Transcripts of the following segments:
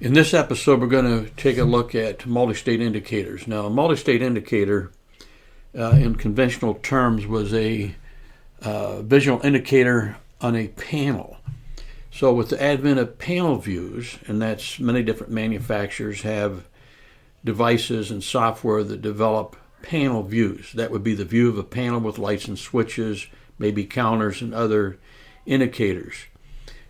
In this episode, we're going to take a look at multi-state indicators. Now, a multi-state indicator, in conventional terms, was a visual indicator on a panel. So with the advent of panel views, and that's many different manufacturers have devices and software that develop panel views. That would be the view of a panel with lights and switches, maybe counters and other indicators.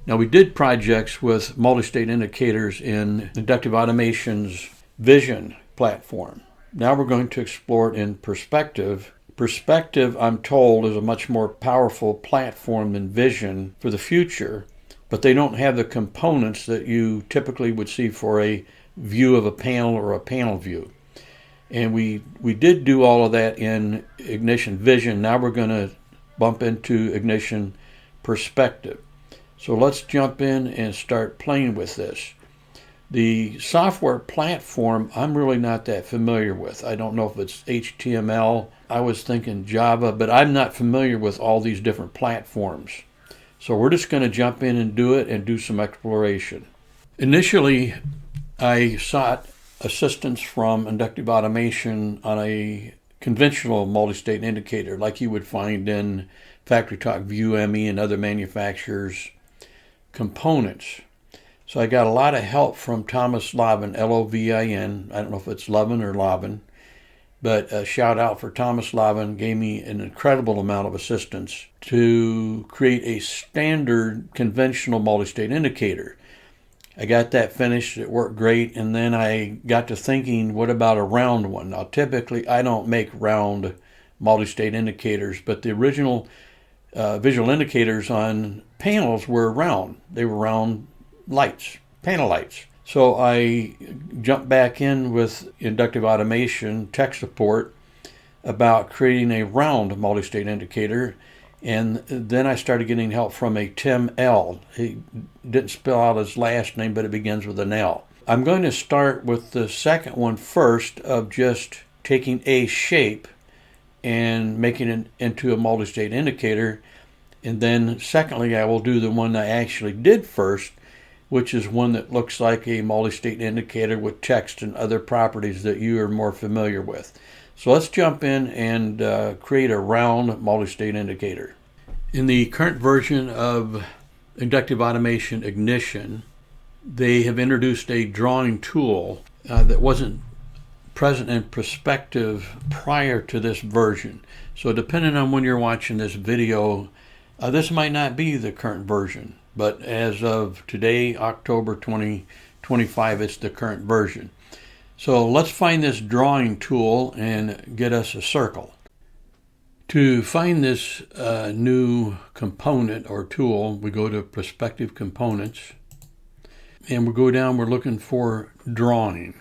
Now, we did projects with multi-state indicators in Inductive Automation's Vision platform. Now we're going to explore it in Perspective. Perspective, I'm told, is a much more powerful platform than Vision for the future, but they don't have the components that you typically would see for a view of a panel or a panel view. And we did do all of that in Ignition Vision. Now we're going to bump into Ignition Perspective. So let's jump in and start playing with this. The software platform, I'm really not that familiar with. I don't know if it's HTML. I was thinking Java, but I'm not familiar with all these different platforms. So we're just going to jump in and do it and do some exploration. Initially, I sought assistance from Inductive Automation on a conventional multi-state indicator like you would find in FactoryTalk ViewMe and other manufacturers' components. So I got a lot of help from Thomas Lovin, Lovin. I don't know if it's Lovin or Lovin, but a shout out for Thomas Lovin. Gave me an incredible amount of assistance to create a standard conventional multi-state indicator. I got that finished, it worked great, and then I got to thinking, what about a round one? Now typically I don't make round multi-state indicators, but the original visual indicators on panels were round. They were round lights, panel lights. So I jumped back in with Inductive Automation tech support about creating a round multi-state indicator, and then I started getting help from a Tim L. He didn't spell out his last name, but it begins with an L. I'm going to start with the second one first, of just taking a shape and making it into a multi-state indicator. And then secondly, I will do the one I actually did first, which is one that looks like a multi-state indicator with text and other properties that you are more familiar with. So let's jump in and create a round multi-state indicator. In the current version of Inductive Automation Ignition, they have introduced a drawing tool that wasn't present in Perspective prior to this version. So depending on when you're watching this video, this might not be the current version, but as of today, October 2025, it's the current version. So let's find this drawing tool and get us a circle. To find this new component or tool, we go to Perspective Components, and we go down, we're looking for Drawing.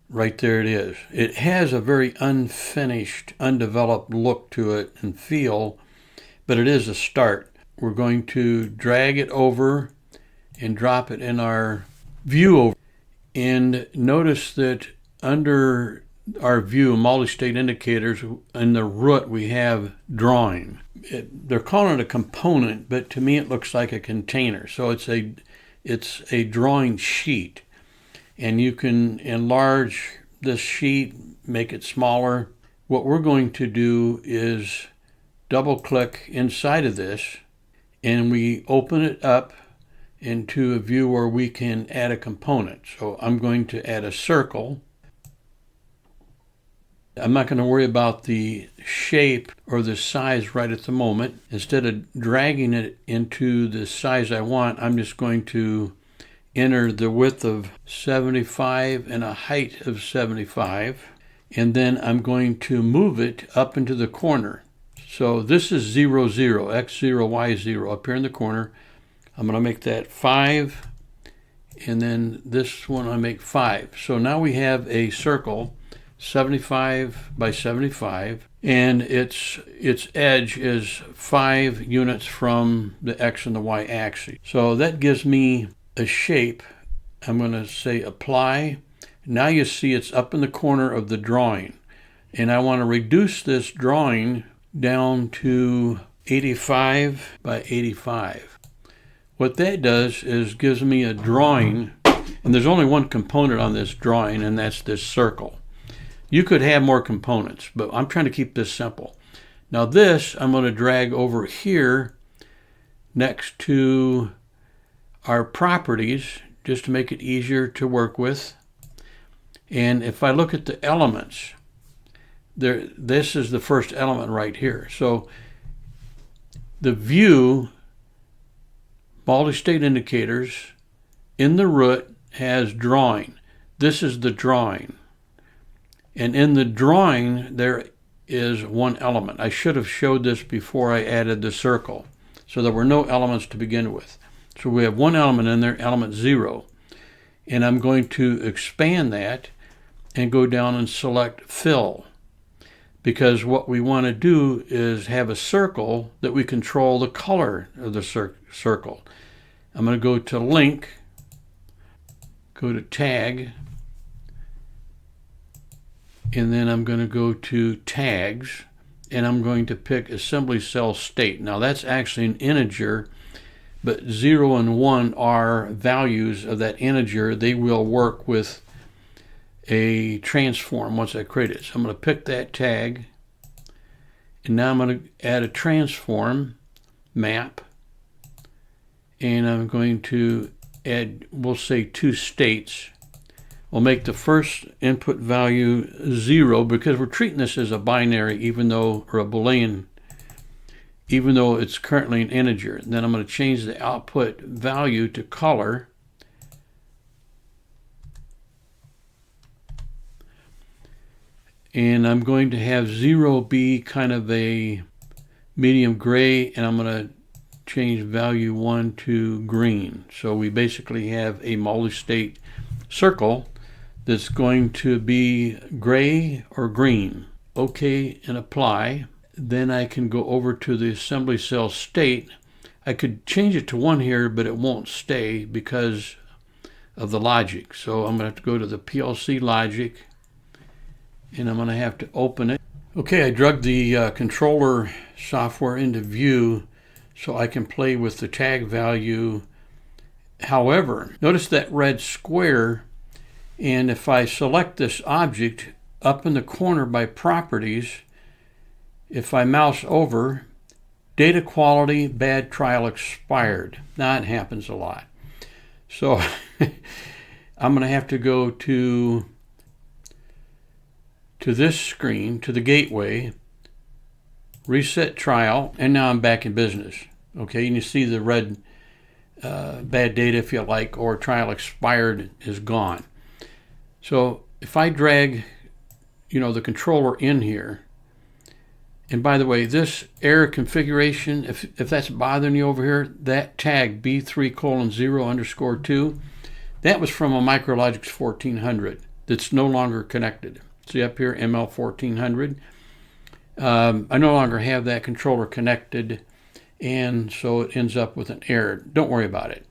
Right there it is. It has a very unfinished, undeveloped look to it and feel, but it is a start. We're going to drag it over and drop it in our view over. And notice that under our view, multi-state indicators, in the root we have Drawing. They're calling it a component, but to me it looks like a container. So it's a drawing sheet. And you can enlarge this sheet, make it smaller. What we're going to do is double click inside of this, and we open it up into a view where we can add a component. So I'm going to add a circle. I'm not going to worry about the shape or the size right at the moment. Instead of dragging it into the size I want, I'm just going to enter the width of 75 and a height of 75, and then I'm going to move it up into the corner. So this is 0, 0, x0, y0 up here in the corner. I'm going to make that 5, and then this one I make 5. So now we have a circle 75 by 75, and its edge is 5 units from the x and the y axis. So that gives me a shape. I'm going to say apply. Now you see it's up in the corner of the drawing, and I want to reduce this drawing down to 85 by 85. What that does is gives me a drawing And there's only one component on this drawing, and that's this circle. You could have more components, but I'm trying to keep this simple. Now this, I'm going to drag over here next to our properties, just to make it easier to work with. And if I look at the elements, this is the first element right here. So the view MultiState indicators in the root has drawing. This is the drawing. And in the drawing, there is one element. I should have showed this before I added the circle. So there were no elements to begin with. So we have one element in there, element 0. And I'm going to expand that and go down and select fill. Because what we want to do is have a circle that we control the color of the circle. I'm going to go to link, go to tag, and then I'm going to go to tags, and I'm going to pick assembly cell state. Now that's actually an integer, but 0 and 1 are values of that integer. They will work with a transform once I create it. So I'm going to pick that tag, and now I'm going to add a transform map, and I'm going to add, we'll say 2 states. We'll make the first input value 0 because we're treating this as a binary, even though, or a Boolean, even though it's currently an integer. And then I'm going to change the output value to color. And I'm going to have 0 be kind of a medium gray, and I'm going to change value 1 to green. So we basically have a multi-state circle that's going to be gray or green. OK and apply. Then I can go over to the assembly cell state. I could change it to 1 here, but it won't stay because of the logic. So I'm going to have to go to the PLC logic, and I'm going to have to open it. Okay, I drug the controller software into view so I can play with the tag value. However, notice that red square, and if I select this object up in the corner by properties, if I mouse over, data quality, bad trial expired. Now it happens a lot. So I'm going to have to go to this screen, to the gateway, reset trial, and now I'm back in business. Okay, and you see the red bad data, if you like, or trial expired is gone. So if I drag, the controller in here, and by the way, this error configuration, if that's bothering you over here, that tag B3:0_2, that was from a Micrologix 1400 that's no longer connected. See up here, ML1400. I no longer have that controller connected, and so it ends up with an error. Don't worry about it.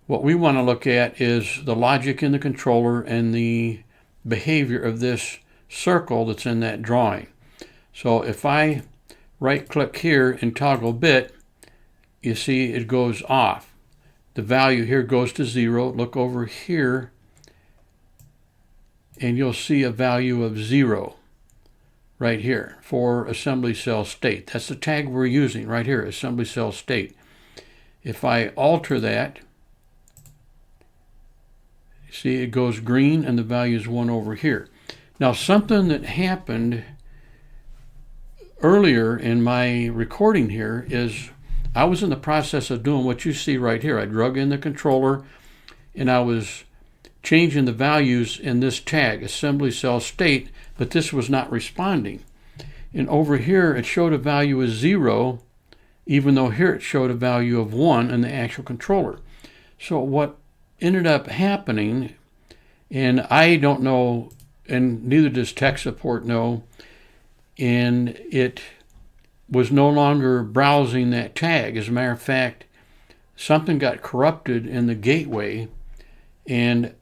What we want to look at is the logic in the controller and the behavior of this circle that's in that drawing. So if I right click here and toggle bit, you see it goes off. The value here goes to 0. Look over here and you'll see a value of 0 right here for assembly cell state. That's the tag we're using right here, assembly cell state. If I alter that, see it goes green and the value is 1 over here. Now something that happened earlier in my recording here is I was in the process of doing what you see right here. I drug in the controller and I was changing the values in this tag, assembly cell state, but this was not responding. And over here it showed a value of 0, even though here it showed a value of 1 in the actual controller. So what ended up happening, and I don't know, and neither does tech support know, and it was no longer browsing that tag. As a matter of fact, something got corrupted in the gateway, and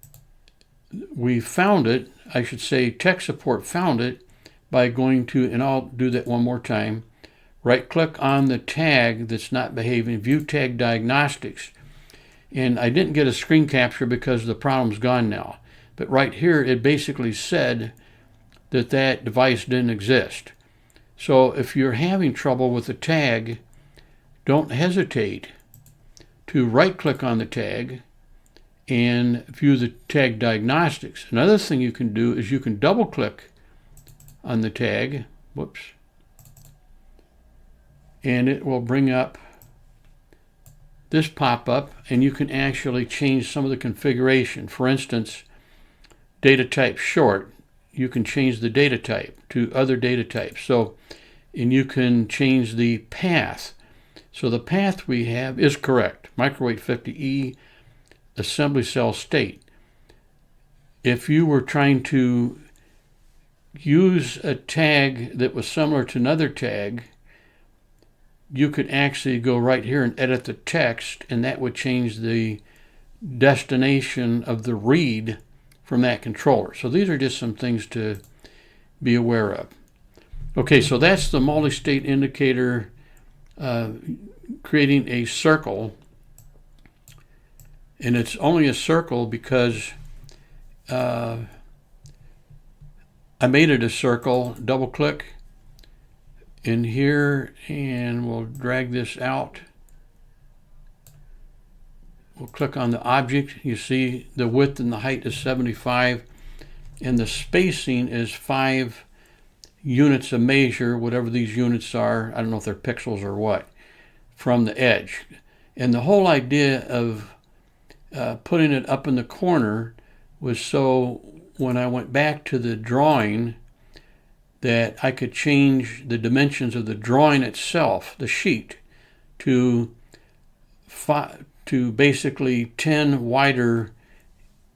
we found it, I should say tech support found it, by going to, and I'll do that one more time, right click on the tag that's not behaving, view tag diagnostics, And I didn't get a screen capture because the problem's gone now. But right here, it basically said that that device didn't exist. So if you're having trouble with the tag, don't hesitate to right-click on the tag and view the tag diagnostics. Another thing you can do is you can double-click on the tag, whoops, and it will bring up this pop-up, and you can actually change some of the configuration. For instance, data type short, you can change the data type to other data types. So, and you can change the path. So the path we have is correct, microwave 50E, assembly cell state. If you were trying to use a tag that was similar to another tag, you could actually go right here and edit the text, and that would change the destination of the read from that controller. So these are just some things to be aware of. Okay, so that's the multi-state indicator creating a circle, and it's only a circle because I made it a circle. Double click in here and we'll drag this out. We'll click on the object. You see the width and the height is 75 and the spacing is 5 units of measure, whatever these units are. I don't know if they're pixels or what, from the edge. And the whole idea of putting it up in the corner was so when I went back to the drawing that I could change the dimensions of the drawing itself, the sheet, to basically 10 wider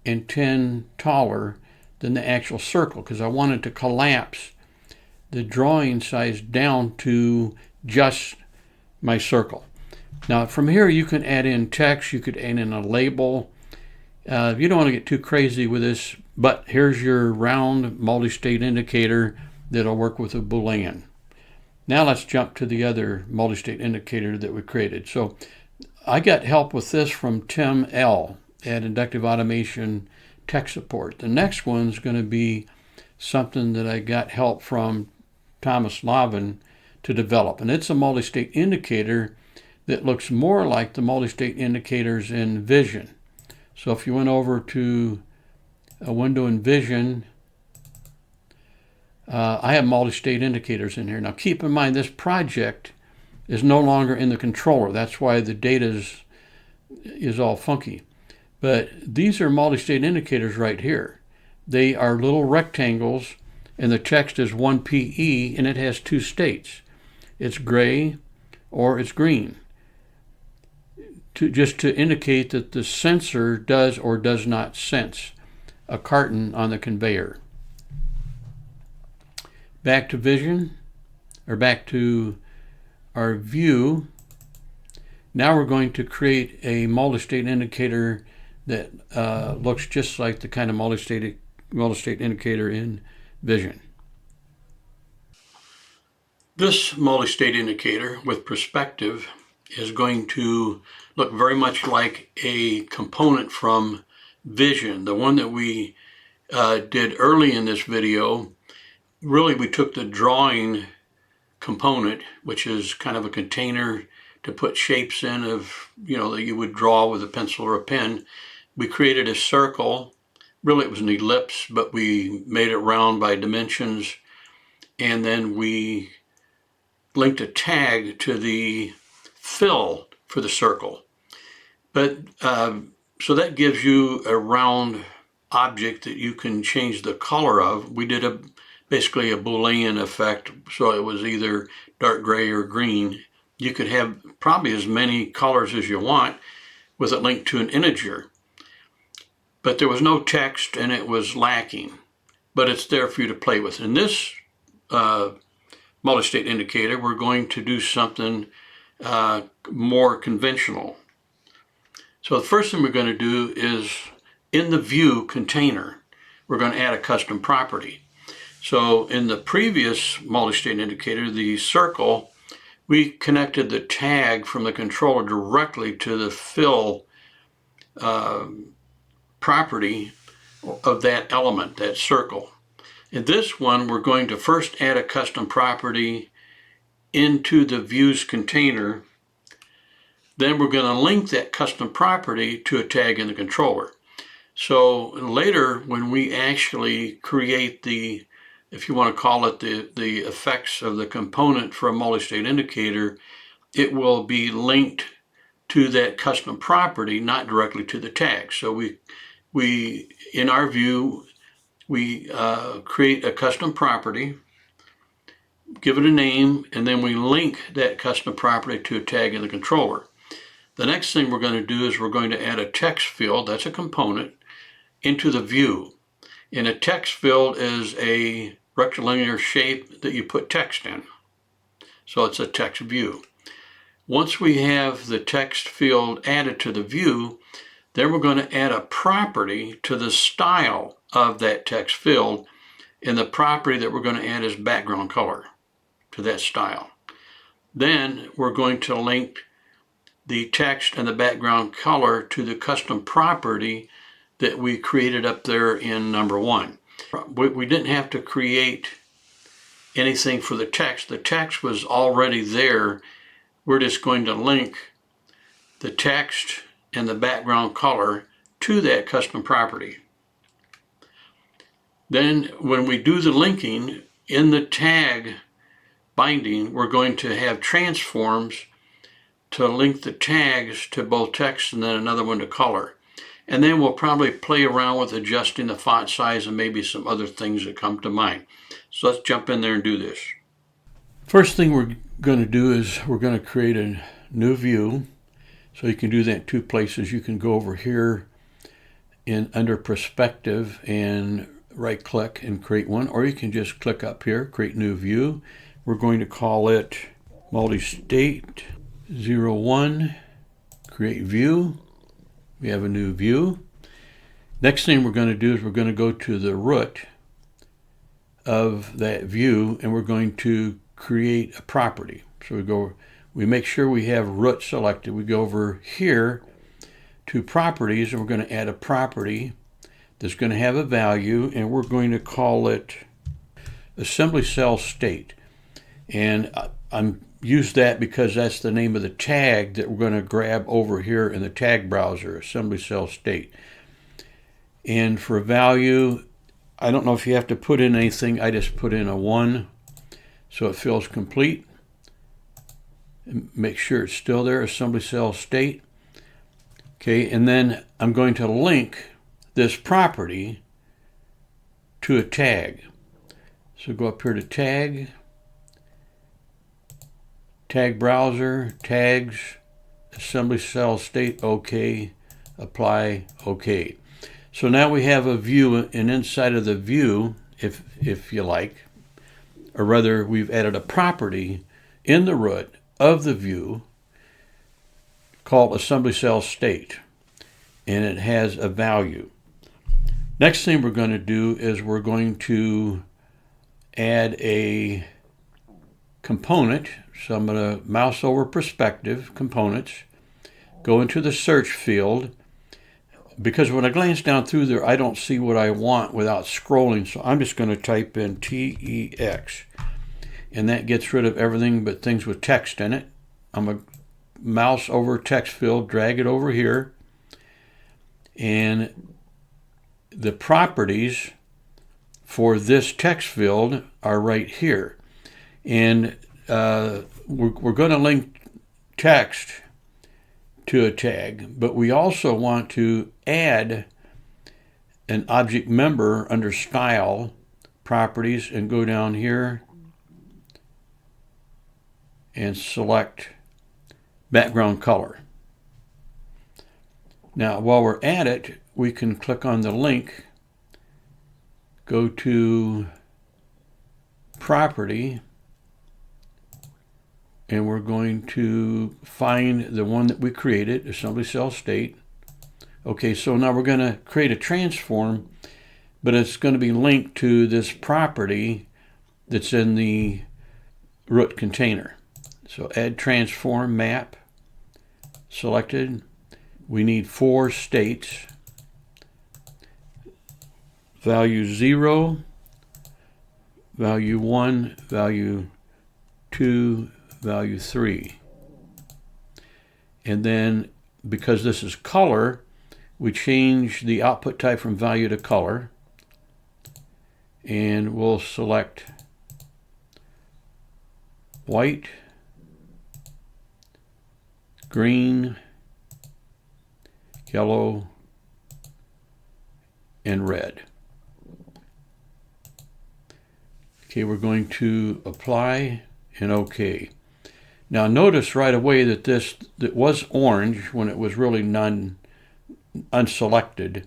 and 10 taller than the actual circle, because I wanted to collapse the drawing size down to just my circle. Now from here you can add in text, you could add in a label. You don't want to get too crazy with this, but here's your round multi-state indicator that'll work with a Boolean. Now let's jump to the other multi-state indicator that we created. So I got help with this from Tim L. at Inductive Automation Tech Support. The next one's going to be something that I got help from Thomas Lavin to develop, and it's a multi-state indicator that looks more like the multi-state indicators in Vision. So if you went over to a window in Vision, I have multi-state indicators in here. Now keep in mind this project is no longer in the controller. That's why the data is all funky. But these are multi-state indicators right here. They are little rectangles and the text is 1PE and it has 2 states. It's gray or it's green. Just to indicate that the sensor does or does not sense a carton on the conveyor. Back to Vision, or back to our view. Now we're going to create a multi-state indicator that looks just like the kind of multi-state indicator in Vision. This multi-state indicator with perspective is going to look very much like a component from Vision. The one that we did early in this video, really we took the drawing component, which is kind of a container to put shapes in of, that you would draw with a pencil or a pen. We created a circle. Really it was an ellipse, but we made it round by dimensions, and then we linked a tag to the fill for the circle. But so that gives you a round object that you can change the color of. We did basically a Boolean effect, so it was either dark gray or green. You could have probably as many colors as you want with it linked to an integer. But there was no text and it was lacking, but it's there for you to play with. In this multi-state indicator, we're going to do something more conventional. So the first thing we're going to do is in the view container, we're going to add a custom property. So in the previous multi-state indicator, the circle, we connected the tag from the controller directly to the fill property of that element, that circle. In this one, we're going to first add a custom property into the views container. Then we're going to link that custom property to a tag in the controller. So later, when we actually create the, if you want to call it the effects of the component for a multi-state indicator, it will be linked to that custom property, not directly to the tag. So we in our view, we create a custom property, give it a name, and then we link that custom property to a tag in the controller. The next thing we're going to do is we're going to add a text field, that's a component, into the view. And a text field is a rectilinear shape that you put text in. So it's a text view. Once we have the text field added to the view, then we're going to add a property to the style of that text field, and the property that we're going to add is background color to that style. Then we're going to link the text and the background color to the custom property that we created up there in number 1. We didn't have to create anything for the text. The text was already there. We're just going to link the text and the background color to that custom property. Then when we do the linking in the tag binding, we're going to have transforms to link the tags to both text and then another one to color. And then we'll probably play around with adjusting the font size and maybe some other things that come to mind. So let's jump in there and do this. First thing we're going to do is we're going to create a new view. So you can do that in 2 places. You can go over here under perspective and right click and create one, or you can just click up here, create new view. We're going to call it MultiState 01, create view. We have a new view. Next thing we're going to do is we're going to go to the root of that view and we're going to create a property. So we make sure we have root selected. We go over here to properties and we're going to add a property that's going to have a value, and we're going to call it assembly cell state. And I'm use that because that's the name of the tag that we're going to grab over here in the tag browser, assembly cell state. And for value, I don't know if you have to put in anything. I just put in a 1 so it feels complete. And make sure it's still there, assembly cell state. Okay, and then I'm going to link this property to a tag. So go up here to tag, tag browser, tags, assembly cell state, OK, apply, OK. So now we have a view, and inside of the view, if you like, or rather we've added a property in the root of the view called assembly cell state, and it has a value. Next thing we're going to do is we're going to add a component. So I'm going to mouse over perspective, components, go into the search field, because when I glance down through there, I don't see what I want without scrolling. So I'm just going to type in TEX, and that gets rid of everything but things with text in it. I'm going to mouse over text field, drag it over here, and the properties for this text field are right here. And we're going to link text to a tag, but we also want to add an object member under style properties and go down here and select background color. Now while we're at it, we can click on the link, go to property, and we're going to find the one that we created, assembly cell state. Okay, so now we're going to create a transform, but it's going to be linked to this property that's in the root container. So add transform map, selected. we need 4 states. Value 0, value 1, value 2, value 3. And then, because this is color, we change the output type from value to color. And we'll select white, green, yellow, and red. Okay, we're going to apply and OK. Now notice right away that that was orange when it was really unselected.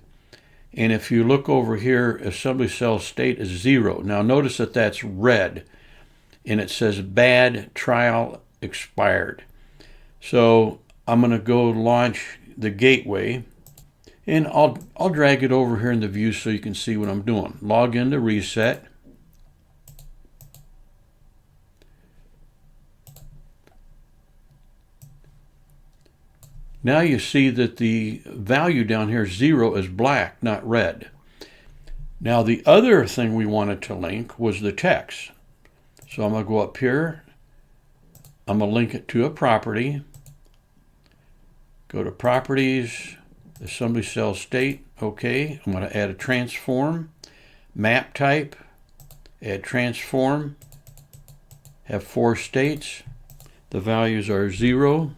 And if you look over here, assembly cell state is 0. Now notice that that's red, and it says bad trial expired. So I'm going to go launch the gateway, and I'll drag it over here in the view so you can see what I'm doing. Log into reset. Now you see that the value down here, 0, is black, not red. Now the other thing we wanted to link was the text. So I'm going to go up here. I'm going to link it to a property. Go to Properties, Assembly Cell State. OK. I'm going to add a transform. Map type. Add transform. Have 4 states. The values are 0,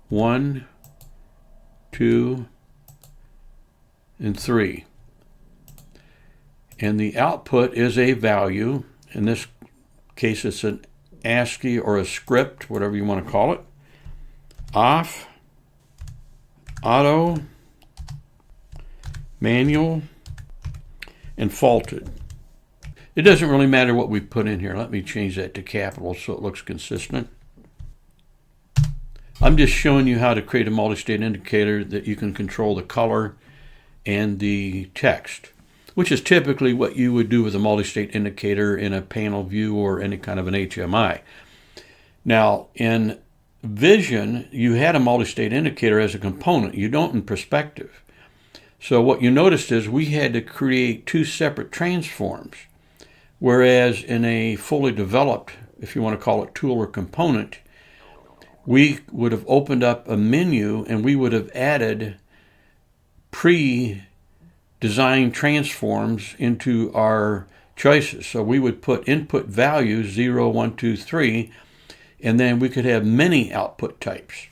1, 2, and 3. And the output is a value. In this case, it's an ASCII or a script, whatever you want to call it. Off, auto, manual, and faulted. It doesn't really matter what we put in here. Let me change that to capital so it looks consistent. I'm just showing you how to create a multi-state indicator that you can control the color and the text, which is typically what you would do with a multi-state indicator in a panel view or any kind of an HMI. Now, in Vision, you had a multi-state indicator as a component. You don't in Perspective. So what you noticed is we had to create 2 separate transforms, whereas in a fully developed, if you want to call it tool or component, we would have opened up a menu and we would have added pre-designed transforms into our choices. So we would put input values 0, 1, 2, 3, and then we could have many output types,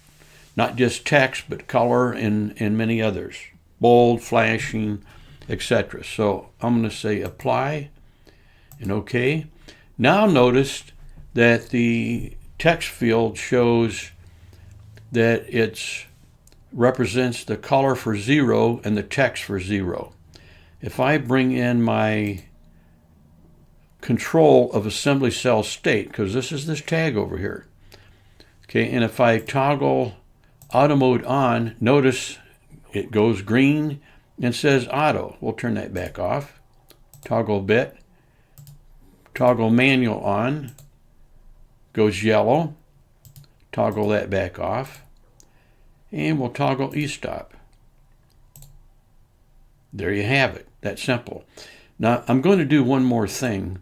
not just text, but color and many others, bold, flashing, etc. So I'm going to say apply and OK. Now notice that the text field shows that it represents the color for 0 and the text for 0. If I bring in my control of assembly cell state, because this is this tag over here, okay, and if I toggle auto mode on, notice it goes green and says auto. We'll turn that back off. Toggle bit, toggle manual on, goes yellow. Toggle that back off, and we'll toggle e-stop. There you have it. That's simple. Now I'm going to do one more thing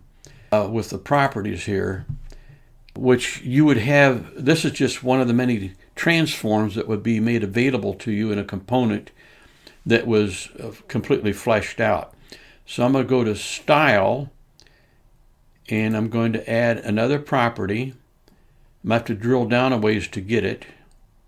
with the properties here, which you would have. This is just one of the many transforms that would be made available to you in a component that was completely fleshed out. So I'm going to go to Style, and I'm going to add another property. I'm going to have to drill down a ways to get it.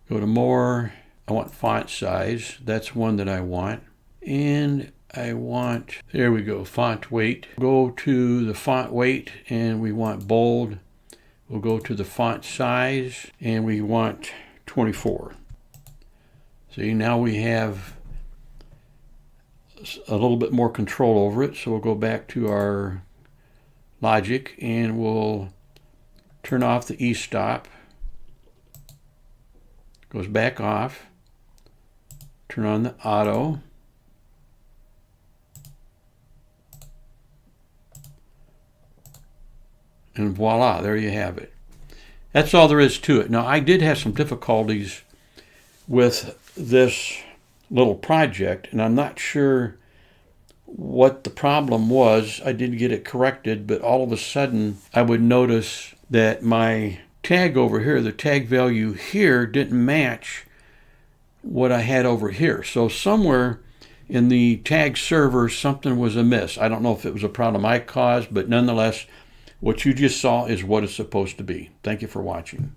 Go to More. I want font size. That's one that I want. And I want, there we go, font weight. Go to the font weight, and we want bold. We'll go to the font size, and we want 24. See, now we have a little bit more control over it. So we'll go back to our logic, and we'll turn off the e-stop. Goes back off. Turn on the auto. And voila, there you have it. That's all there is to it. Now, I did have some difficulties with this little project, and I'm not sure what the problem was. I did get it corrected, but all of a sudden I would notice that my tag over here, the tag value here, didn't match what I had over here. So somewhere in the tag server, something was amiss. I don't know if it was a problem I caused, but nonetheless, what you just saw is what it's supposed to be. Thank you for watching.